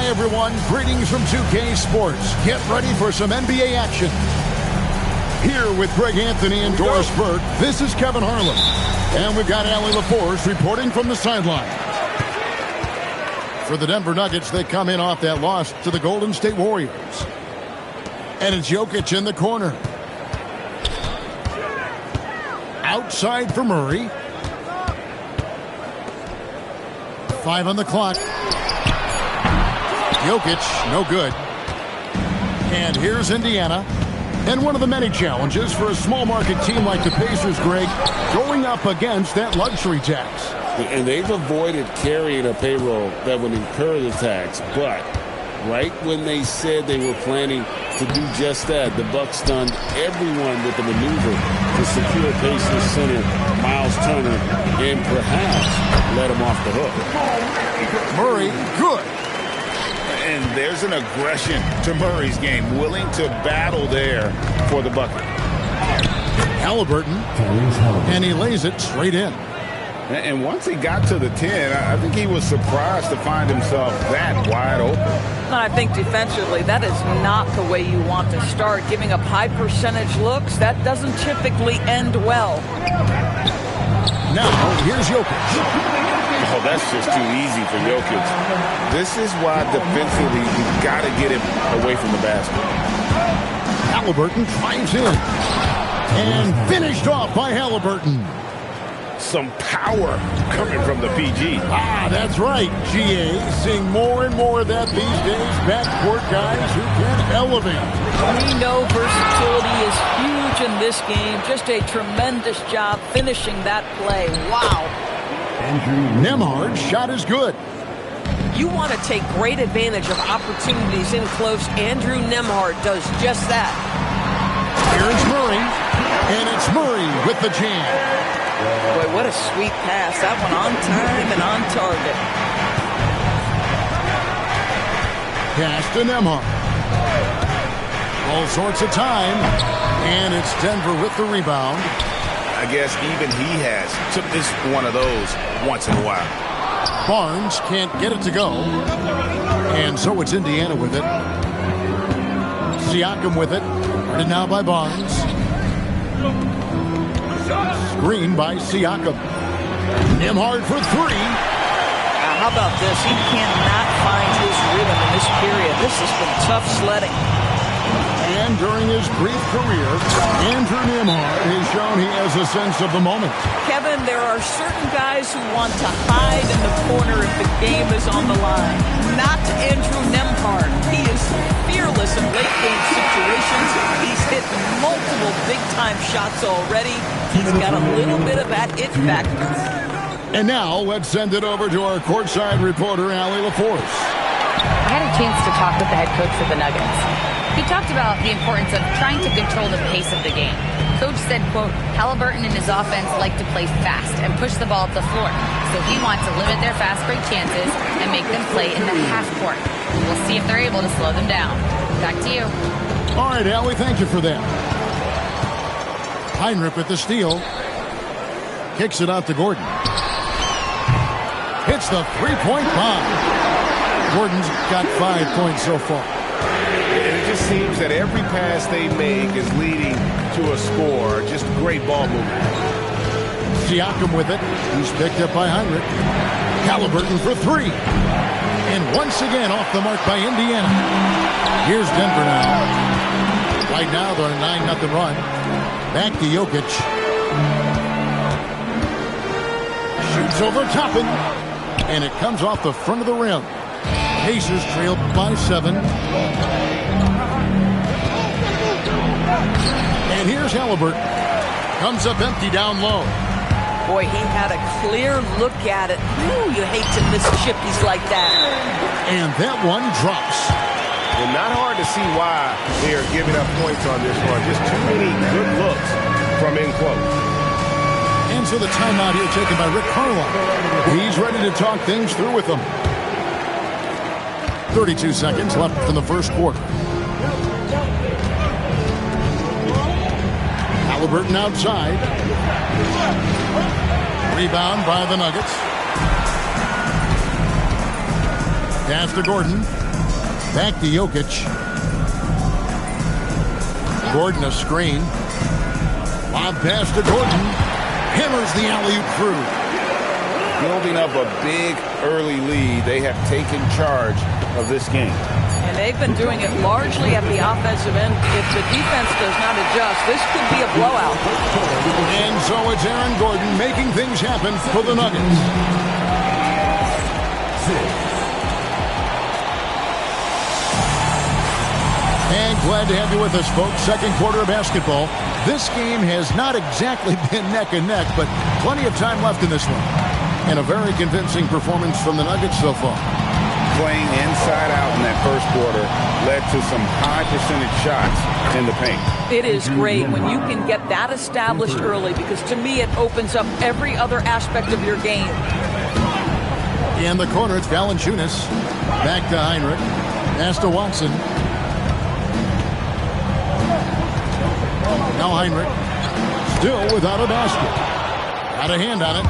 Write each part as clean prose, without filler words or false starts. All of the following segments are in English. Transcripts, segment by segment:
Hi, everyone. Greetings from 2K Sports. Get ready for some NBA action. Here with Greg Anthony and Doris Burke, this is Kevin Harlan. And we've got Allie LaForce reporting from the sideline. For the Denver Nuggets, they come in off that loss to the Golden State Warriors. And it's Jokic in the corner. Outside for Murray. 5 on the clock. Jokic, no good. And here's Indiana. And one of the many challenges for a small market team like the Pacers, Greg, going up against that luxury tax. And they've avoided carrying a payroll that would incur the tax. But right when they said they were planning to do just that, the Bucks stunned everyone with the maneuver to secure Pacers center Miles Turner and perhaps let him off the hook. Murray, good. And there's an aggression to Murray's game, willing to battle there for the bucket. Halliburton, and he lays it straight in. And once he got to the 10, I think he was surprised to find himself that wide open. I think defensively, that is not the way you want to start. Giving up high percentage looks, that doesn't typically end well. Now, here's Jokic. Oh, that's just too easy for Jokic. This is why defensively you've got to get him away from the basket. Halliburton drives in. And finished off by Halliburton. Some power coming from the PG. Ah, that's right, GA. Seeing more and more of that these days. Backcourt guys who can elevate. We know versatility is huge in this game. Just a tremendous job finishing that play. Wow. Nembhard's shot is good. You want to take great advantage of opportunities in close. Andrew Nembhard does just that. Here's Murray. And it's Murray with the jam. Boy, what a sweet pass. That one on time and on target. Pass to Nembhard. All sorts of time. And it's Denver with the rebound. I guess even he has took this one of those once in a while. Barnes can't get it to go. And so it's Indiana with it. Siakam with it. Guarded now by Barnes. Screen by Siakam. Nembhard for 3. How about this? He cannot find his rhythm in this period. This has been tough sledding. And during his brief career, Andrew Nembhard has shown he has a sense of the moment. Kevin, there are certain guys who want to hide in the corner if the game is on the line. Not Andrew Nembhard. He is fearless in late-game situations. He's hit multiple big-time shots already. He's got a little bit of that it factor. And now, let's send it over to our courtside reporter, Allie LaForce. I had a chance to talk with the head coach for the Nuggets. He talked about the importance of trying to control the pace of the game. Coach said, quote, Halliburton and his offense like to play fast and push the ball up the floor. So he wants to limit their fast break chances and make them play in the half court. We'll see if they're able to slow them down. Back to you. All right, Allie, thank you for that. Heinrich with the steal. Kicks it out to Gordon. Hits the three-point bomb. Gordon's got 5 points so far. It just seems that every pass they make is leading to a score. Just great ball movement. Siakam with it. He's picked up by Heinrich. Halliburton for 3. And once again off the mark by Indiana. Here's Denver now. Right now they're on a 9-0 run. Back to Jokic. Shoots over Toppin. And it comes off the front of the rim. Pacers trailed by 7. And here's Halliburton. Comes up empty down low. Boy, he had a clear look at it. Ooh, you hate to miss chippies like that. And that one drops. And not hard to see why they are giving up points on this one. Just too many good looks from in close. And so the timeout here taken by Rick Carlisle. He's ready to talk things through with them. 32 seconds left in the first quarter. Halliburton outside. Rebound by the Nuggets. Pass to Gordon. Back to Jokic. Gordon a screen. Lob pass to Gordon. Hammers the alley-oop through. Building up a big early lead. They have taken charge of this game. And they've been doing it largely at the offensive end. If the defense does not adjust, this could be a blowout. And so it's Aaron Gordon making things happen for the Nuggets. And glad to have you with us, folks. Second quarter of basketball. This game has not exactly been neck and neck, but plenty of time left in this one. And a very convincing performance from the Nuggets so far. Playing inside out in that first quarter led to some high percentage shots in the paint. It is great when you can get that established early, because to me it opens up every other aspect of your game. In the corner, it's Valanciunas. Back to Heinrich. Pass to Watson. Now Heinrich. Still without a basket. Got a hand on it.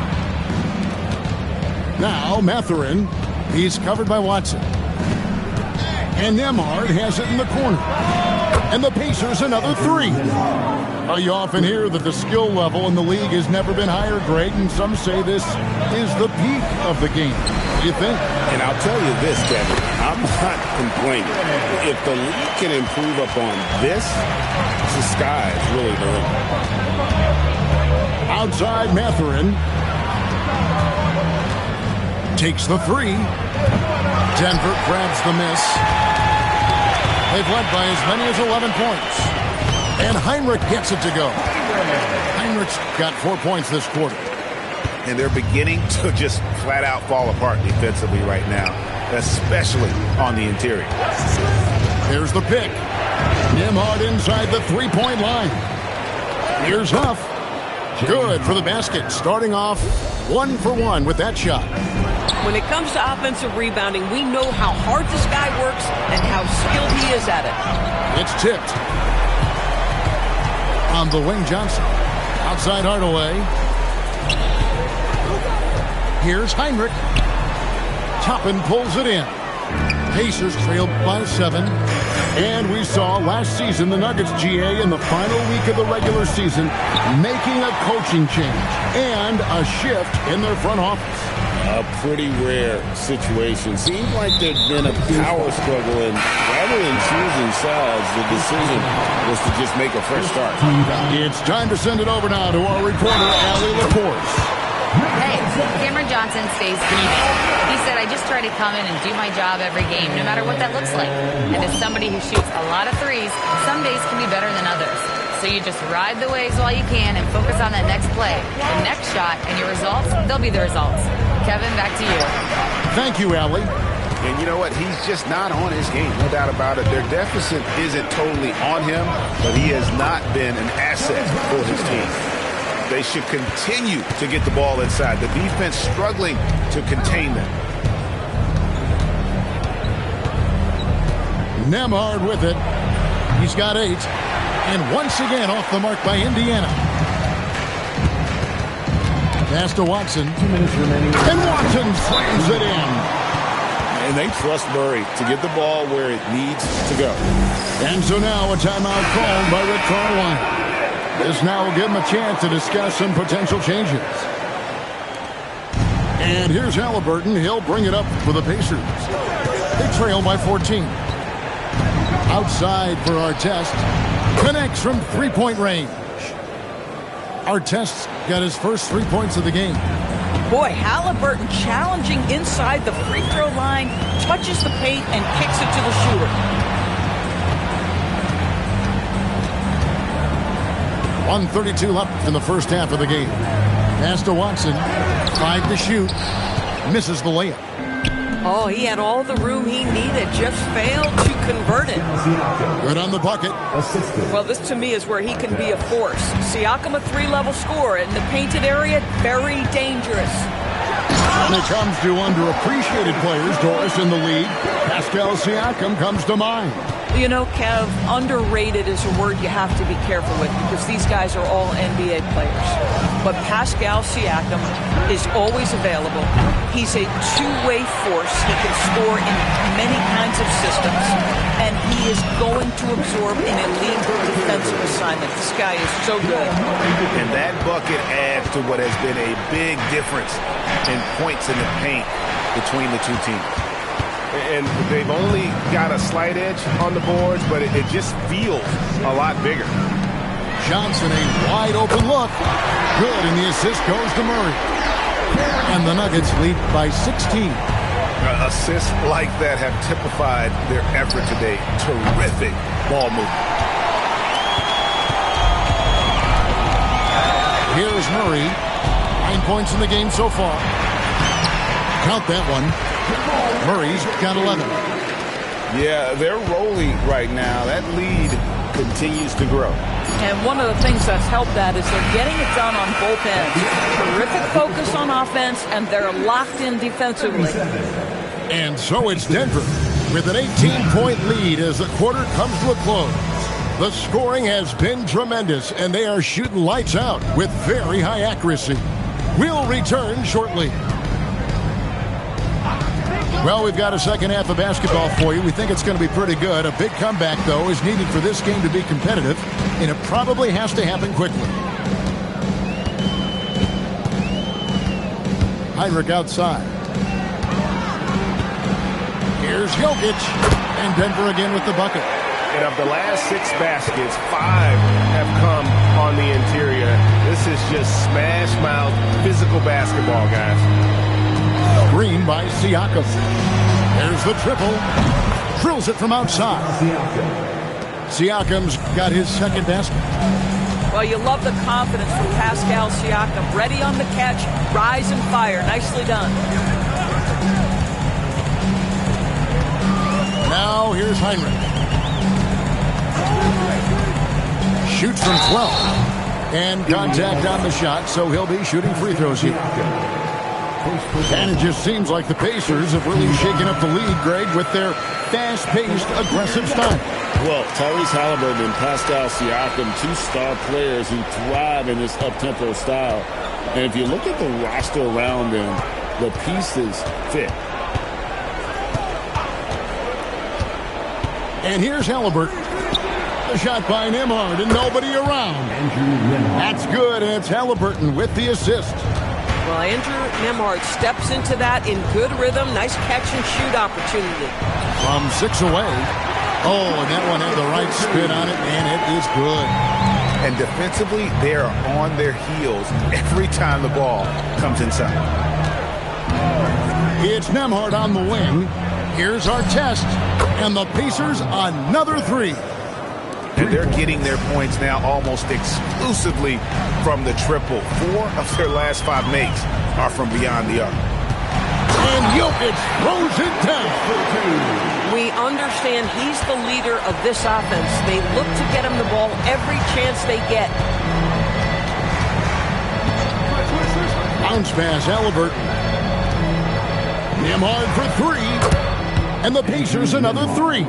Now Mathurin. He's covered by Watson. And Nembhard has it in the corner. And the Pacers another three. You often hear that the skill level in the league has never been higher, Greg, and some say this is the peak of the game. What do you think? And I'll tell you this, Kevin, I'm not complaining. If the league can improve upon this, the sky is really the limit. Outside Mathurin. Takes the three. Denver grabs the miss. They've led by as many as 11 points. And Heinrich gets it to go. Heinrich's got 4 points this quarter. And they're beginning to just flat out fall apart defensively right now, especially on the interior. Here's the pick. Nembhard inside the three-point line. Here's Huff. Good for the basket. Starting off 1 for 1 with that shot. When it comes to offensive rebounding, we know how hard this guy works and how skilled he is at it. It's tipped. On the wing, Johnson. Outside Hardaway. Here's Heinrich. Toppin pulls it in. Pacers trailed by 7. And we saw last season the Nuggets GA in the final week of the regular season making a coaching change and a shift in their front office. A pretty rare situation. Seems like there's been a power struggle, and rather than choosing sides, the decision was to just make a fresh start. It's time to send it over now to our reporter, Allie Laporte. Hey, Cameron Johnson stays beaming. He said, I just try to come in and do my job every game, no matter what that looks like. And as somebody who shoots a lot of threes, some days can be better than others. So you just ride the waves while you can and focus on that next play, the next shot, and your results, they'll be the results. Kevin, back to you. Thank you, Allie. And you know what? He's just not on his game, no doubt about it. Their deficit isn't totally on him, but he has not been an asset for his team. They should continue to get the ball inside. The defense struggling to contain them. Nembhard with it. He's got 8. And once again off the mark by Indiana. Pass to Watson. 2 minutes remaining. And Watson slams it in. And they trust Murray to get the ball where it needs to go. And so now a timeout called by Rick Carlisle. This now will give him a chance to discuss some potential changes. And here's Halliburton. He'll bring it up for the Pacers. They trail by 14. Outside for Artest. Connects from three-point range. Artest got his first 3 points of the game. Boy, Halliburton challenging inside the free throw line, touches the paint and kicks it to the shooter. 1:32 left in the first half of the game. Pass to Watson. 5 to shoot. Misses the layup. Oh, he had all the room he needed, just failed to convert it. Good on the bucket. Well, this to me is where he can be a force. Siakam, a 3-level scorer in the painted area, very dangerous. When it comes to underappreciated players, Doris, in the league, Pascal Siakam comes to mind. You know, Kev, underrated is a word you have to be careful with because these guys are all NBA players. But Pascal Siakam is always available. He's a two-way force. He can score in many kinds of systems. And he is going to absorb an elite defensive assignment. This guy is so good. And that bucket adds to what has been a big difference in points in the paint between the two teams. And they've only got a slight edge on the boards, but it just feels a lot bigger. Johnson, a wide open look. Good, and the assist goes to Murray. And the Nuggets lead by 16. Assists like that have typified their effort today. Terrific ball movement. Here's Murray. 9 points in the game so far. Count that one. Murray's got 11. Yeah, they're rolling right now. That lead continues to grow. And one of the things that's helped that is they're getting it done on both ends. Terrific focus on offense, and they're locked in defensively. And so it's Denver with an 18-point lead as the quarter comes to a close. The scoring has been tremendous, and they are shooting lights out with very high accuracy. We'll return shortly. Well, we've got a second half of basketball for you. We think it's going to be pretty good. A big comeback, though, is needed for this game to be competitive, and it probably has to happen quickly. Heinrich outside. Here's Jokic, and Denver again with the bucket. And of the last 6 baskets, 5 have come on the interior. This is just smash-mouth physical basketball, guys. Green by Siakam. There's the triple. Drills it from outside. Siakam's got his second basket. Well, you love the confidence from Pascal Siakam. Ready on the catch, rise and fire. Nicely done. Now here's Heinrich. Shoots from 12. And contact on the shot, so he'll be shooting free throws here. And it just seems like the Pacers have really shaken up the league, Greg, with their fast-paced, aggressive style. Well, Tyrese Halliburton and Pascal Siakam, 2 star players who thrive in this up-tempo style. And if you look at the roster around them, the pieces fit. And here's Halliburton. The shot by Nembhard and nobody around. That's good, and it's Halliburton with the assist. Well, Andrew Nembhard steps into that in good rhythm. Nice catch-and-shoot opportunity. From 6 away. Oh, and that one had the right spin on it, and it is good. And defensively, they are on their heels every time the ball comes inside. It's Nembhard on the wing. Here's our test. And the Pacers another 3. And they're getting their points now almost exclusively from the triple. 4 of their last 5 makes are from beyond the arc. And Jokic throws it down. We understand he's the leader of this offense. They look to get him the ball every chance they get. Bounce pass, Halliburton. Nembhard for 3. And the Pacers another 3.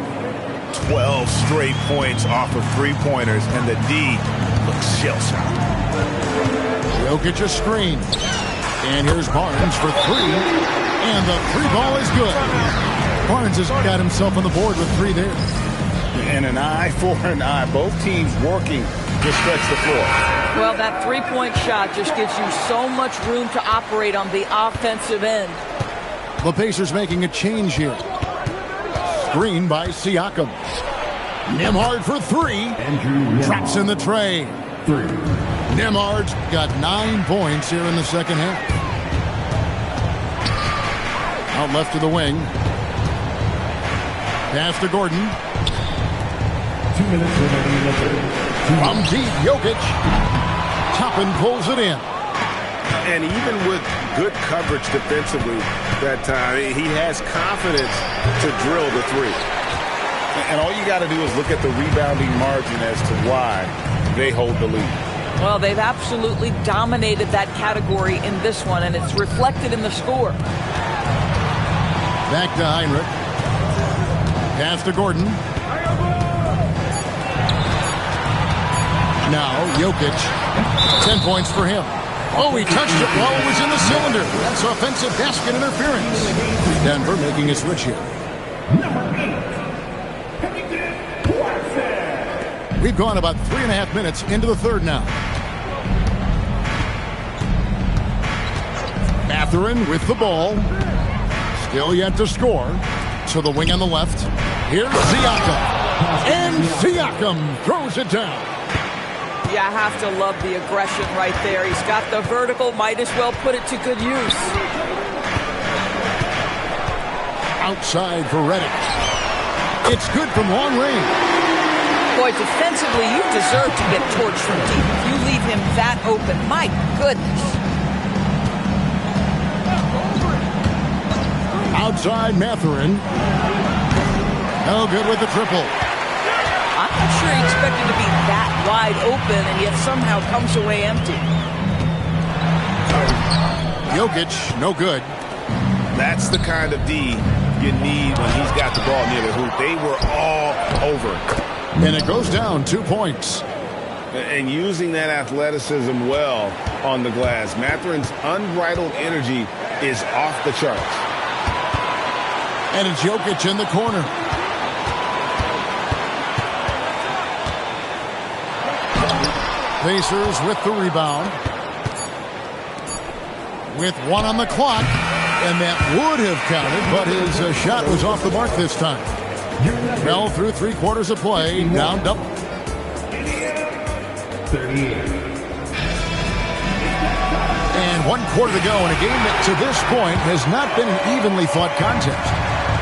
12 straight points off of 3-pointers, and the D looks shell-shocked. Jokic a screen. And here's Barnes for 3. And the 3 ball is good. Barnes has got himself on the board with 3 there. And an eye for an eye. Both teams working to stretch the floor. Well, that 3-point shot just gives you so much room to operate on the offensive end. The Pacers making a change here. Screen by Siakam. Nembhard for 3. Drops in the tray. 3. Nembhard's got 9 points here in the second half. Out left to the wing. Pass to Gordon. 2 minutes remaining. From deep, Jokic. Toppin pulls it in. And even with good coverage defensively that time, he has confidence to drill the 3. And all you got to do is look at the rebounding margin as to why they hold the lead. Well, they've absolutely dominated that category in this one, and it's reflected in the score. Back to Heinrich. Pass to Gordon. Now, Jokic. 10 points for him. Oh, he touched it while it was in the cylinder. That's offensive basket interference. Denver making a switch here. We've gone about 3.5 minutes into the third now. Mathurin with the ball. Still yet to score. To the wing on the left. Here's Siakam. And Siakam throws it down. Yeah, I have to love the aggression right there. He's got the vertical, might as well put it to good use. Outside for Redick. It's good from long range. Boy, defensively, you deserve to get torched from deep. If you leave him that open, my goodness. Outside Mathurin. No good with the triple. I'm not sure he expected to be that wide open and yet somehow comes away empty. Jokic, no good. That's the kind of D you need when he's got the ball near the hoop. They were all over it. And it goes down 2 points. And using that athleticism well on the glass. Mathurin's unbridled energy is off the charts. And it's Jokic in the corner. Pacers with the rebound. With 1 on the clock. And that would have counted, but his shot was off the mark this time. Well, through 3/4 of play, down double. 38. And 1 quarter to go in a game that to this point has not been an evenly fought contest.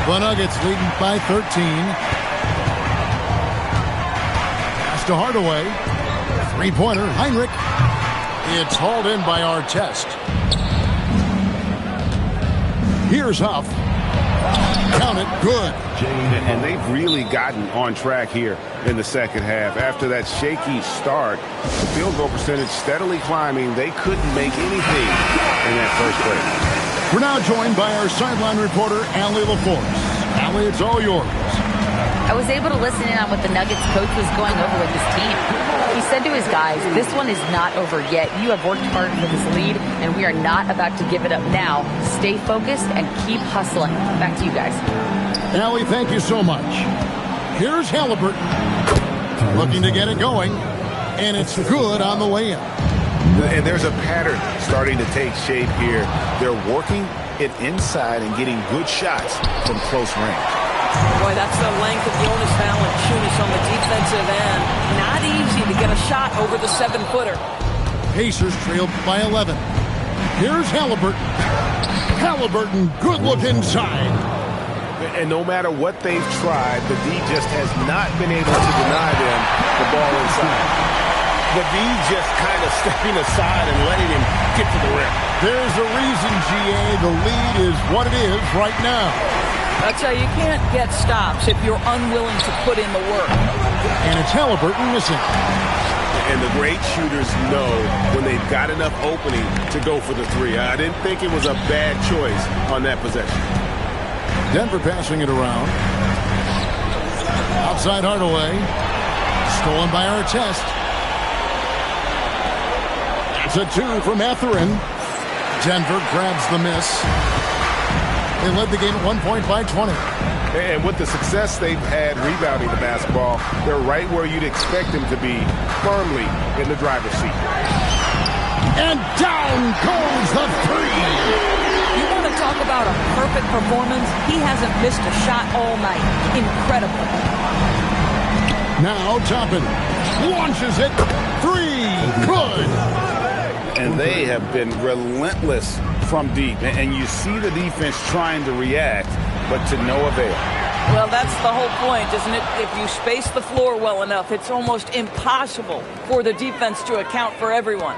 The Nuggets leading by 13. Pass to Hardaway. 3-pointer, Heinrich. It's hauled in by Artest. Here's Huff. Count it, good. And they've really gotten on track here in the second half. After that shaky start, the field goal percentage steadily climbing. They couldn't make anything in that first break. We're now joined by our sideline reporter, Allie LaForce. Allie, it's all yours. I was able to listen in on what the Nuggets coach was going over with his team. He said to his guys, this one is not over yet. You have worked hard for this lead, and we are not about to give it up now. Stay focused and keep hustling. Back to you guys. Allie, thank you so much. Here's Halliburton. Looking to get it going, and it's good on the way in. And there's a pattern starting to take shape here. They're working it inside and getting good shots from close range. Boy, that's the length of Jonas Valanciunas on the defensive end. Not easy to get a shot over the 7-footer. Pacers trailed by 11. Here's Halliburton. Halliburton, good look inside. And no matter what they've tried, the D just has not been able to deny them the ball inside. The D just kind of stepping aside and letting him get to the rim. There's a reason, GA, the lead is what it is right now. That's how you can't get stops if you're unwilling to put in the work. And it's Halliburton missing. And the great shooters know when they've got enough opening to go for the three. I didn't think it was a bad choice on that possession. Denver passing it around. Outside Hardaway. Stolen by Artest. It's a 2 for Mathurin. Denver grabs the miss. They led the game at 1 point by 20. And with the success they've had rebounding the basketball, they're right where you'd expect them to be, firmly in the driver's seat. And down goes the 3. You want to talk about a perfect performance? He hasn't missed a shot all night. Incredible. Now Toppin launches it. 3. Good. And they have been relentless from deep. And you see the defense trying to react, but to no avail. Well, that's the whole point, isn't it? If you space the floor well enough, it's almost impossible for the defense to account for everyone.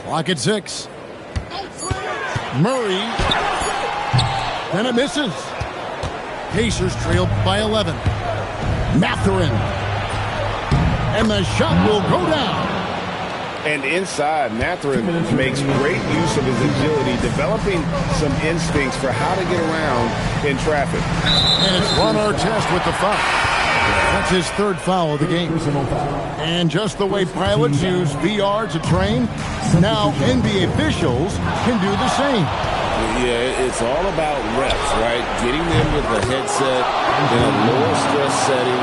Clock at 6. Murray. And it misses. Pacers trail by 11. Mathurin. And the shot will go down. And inside, Mathurin makes great use of his agility, developing some instincts for how to get around in traffic. And it's Ron Artest with the foul. That's his third foul of the game. And just the way pilots use VR to train, now NBA officials can do the same. Yeah, it's all about reps, right? Getting them with the headset in a lower stress setting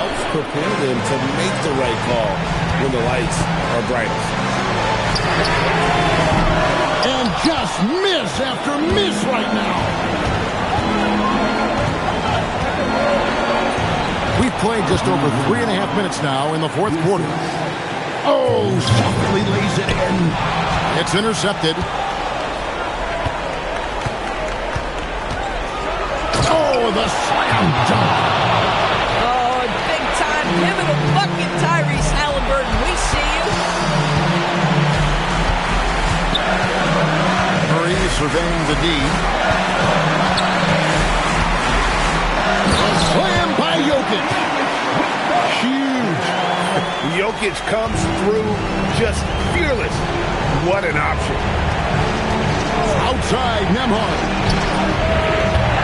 helps prepare them to make the right call when the lights are brightest. And just miss after miss right now. We've played just over 3.5 minutes now in the fourth quarter. Oh, softly lays it in. It's intercepted. Oh, the slam dunk. Oh, big time pivotal bucket, Tyrese Halliburton. We see you. Murray surveying the D. A slam by Jokic. Huge. Jokic comes through just fearless. What an option. Outside, Nembhard.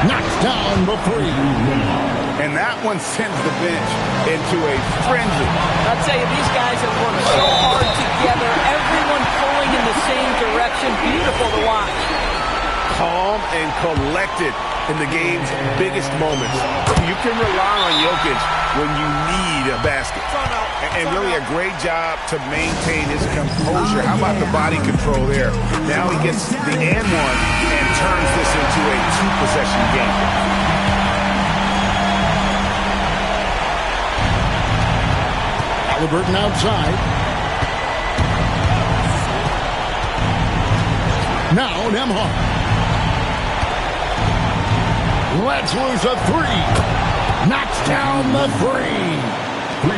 Knocks down the three. And that one sends the bench into a frenzy. I'll tell you, these guys have worked so hard together. Everyone pulling in the same direction. Beautiful to watch. Calm and collected in the game's biggest moments. You can rely on Jokic when you need a basket. And really a great job to maintain his composure. How about the body control there? Now he gets the and one and turns this into a two-possession game. Halliburton outside. Now Nembhard. Let's lose a three. Knocks down the three.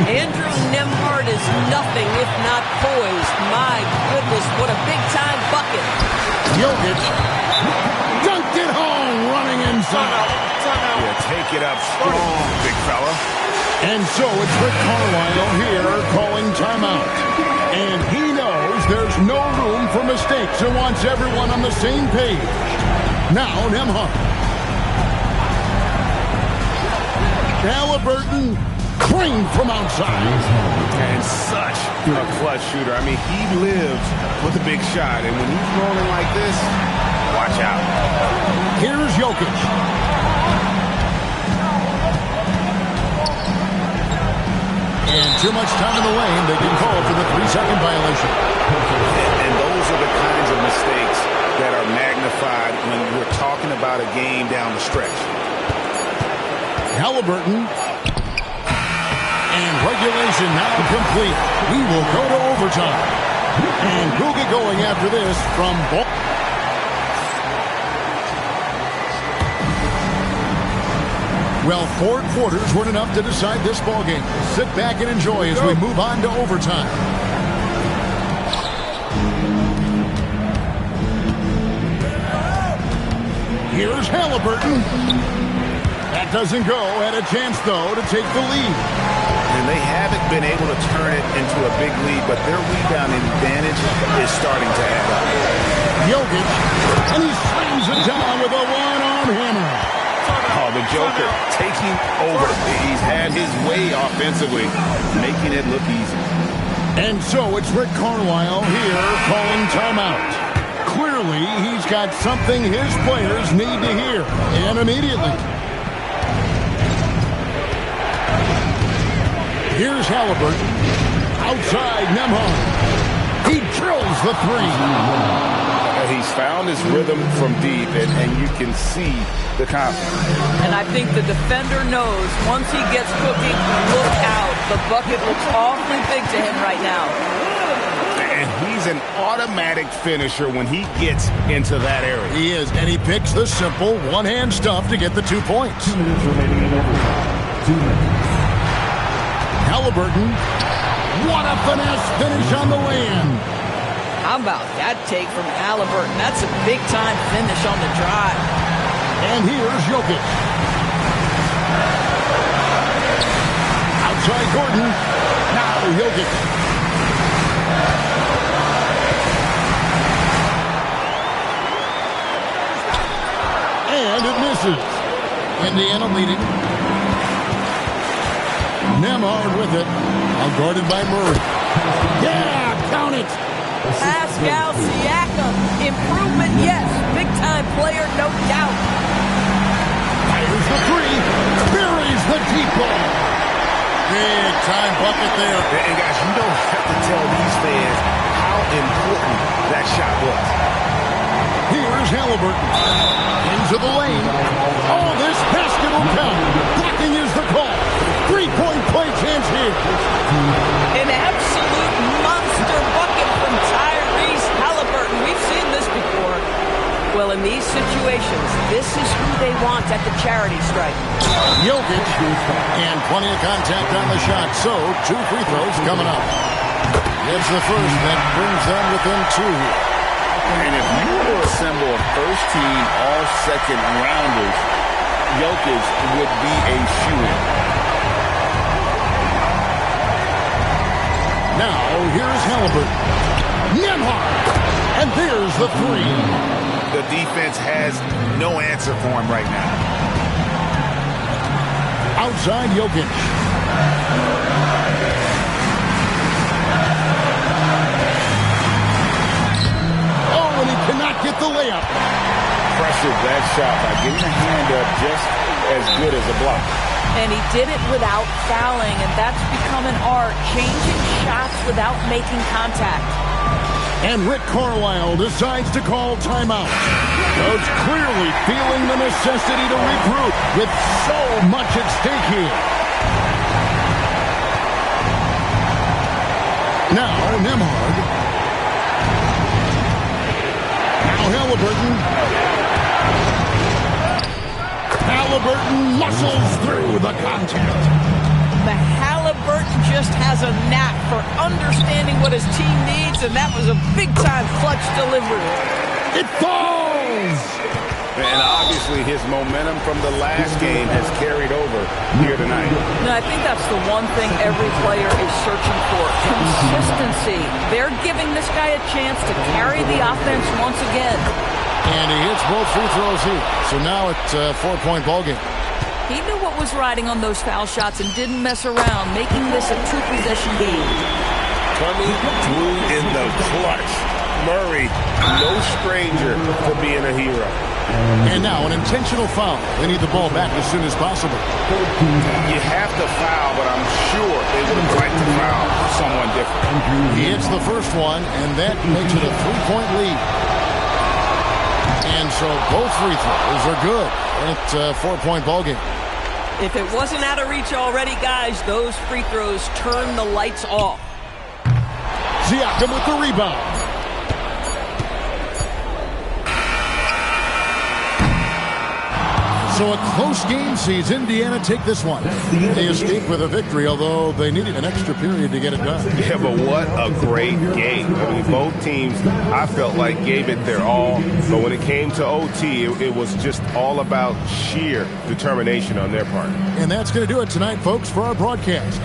Andrew Nembhard is nothing if not poised. My goodness, what a big-time bucket. Jokic dunked it home, running inside. Yeah, take it up strong, big fella. And so it's Rick Carlisle here calling timeout. And he knows there's no room for mistakes and wants everyone on the same page. Now Nembhard. Halliburton clean from outside. And such a clutch shooter. I mean, he lives with a big shot. And when he's rolling like this, watch out. Here's Jokic. And too much time in the lane. They can call for the 3-second violation. And those are the kinds of mistakes that are magnified when we're talking about a game down the stretch. Halliburton. And regulation now complete. We will go to overtime. And we'll get going after this from ball. Well, 4 quarters weren't enough to decide this ball game. Sit back and enjoy as we move on to overtime. Here's Halliburton. That doesn't go. Had a chance, though, to take the lead. And they haven't been able to turn it into a big lead, but their rebounding advantage is starting to add up. Jokic, and he slams it down with a one-arm hammer. Oh, the Joker taking over. He's had his way offensively, making it look easy. And so it's Rick Carlisle here calling timeout. Clearly, he's got something his players need to hear, and immediately. Here's Halliburton. Outside, Nembhard. He drills the three. He's found his rhythm from deep, and you can see the confidence. And I think the defender knows once he gets cooking, look out. The bucket looks awfully big to him right now. And he's an automatic finisher when he gets into that area. He is, and he picks the simple one-hand stuff to get the 2 points. 2 minutes remaining in overtime. 2 minutes. Halliburton, what a finesse finish on the land. How about that take from Halliburton? That's a big-time finish on the drive. And here's Jokic. Outside Gordon. Now Jokic. And it misses. Indiana leading. Nemhard with it. Guarded by Murray. Yeah, count it. Pascal Siakam. Improvement, yes. Big-time player, no doubt. Fires the three. Buries the deep ball. Big-time bucket there. And guys, you don't have to tell these fans how important that shot was. Here's Halliburton. Into the lane. Oh, this basket will count. Blocking is the call. Three-point play chance here. An absolute monster bucket from Tyrese Halliburton. We've seen this before. Well, in these situations, this is who they want at the charity stripe. Jokic. And plenty of contact on the shot. So, 2 free throws coming up. It's the first that brings them within 2. And if you were to assemble a first-team all-second rounders, Jokic would be a shoo-in. Now, here's Halliburton. Nemhard. And there's the three. The defense has no answer for him right now. Outside Jokic. Oh, and he cannot get the layup. Pressured that shot by getting a hand up just as good as a block. And he did it without fouling, and that's become an art, changing shots without making contact. And Rick Carlisle decides to call timeout. Coach clearly feeling the necessity to regroup with so much at stake here. Now, Nemhard. Now Halliburton. Halliburton muscles through the contact. The Halliburton just has a knack for understanding what his team needs, and that was a big-time clutch delivery. It falls! And obviously his momentum from the last game has carried over here tonight. No, I think that's the one thing every player is searching for, consistency. They're giving this guy a chance to carry the offense once again. And he hits both free throws here. So now it's a 4-point ballgame. He knew what was riding on those foul shots and didn't mess around, making this a 2-possession game. Coming through in the clutch. Murray, no stranger for being a hero. And now an intentional foul. They need the ball back as soon as possible. You have to foul, but I'm sure they would have liked to foul someone different. He hits the first one, and that makes it a 3-point lead. And so both free throws are good. It's a 4-point ballgame. If it wasn't out of reach already, guys, those free throws turn the lights off. Siakam with the rebound. So a close game sees Indiana take this one. They escape with a victory, although they needed an extra period to get it done. Yeah, but what a great game. I mean, both teams, I felt like, gave it their all. But when it came to OT, it was just all about sheer determination on their part. And that's going to do it tonight, folks, for our broadcast.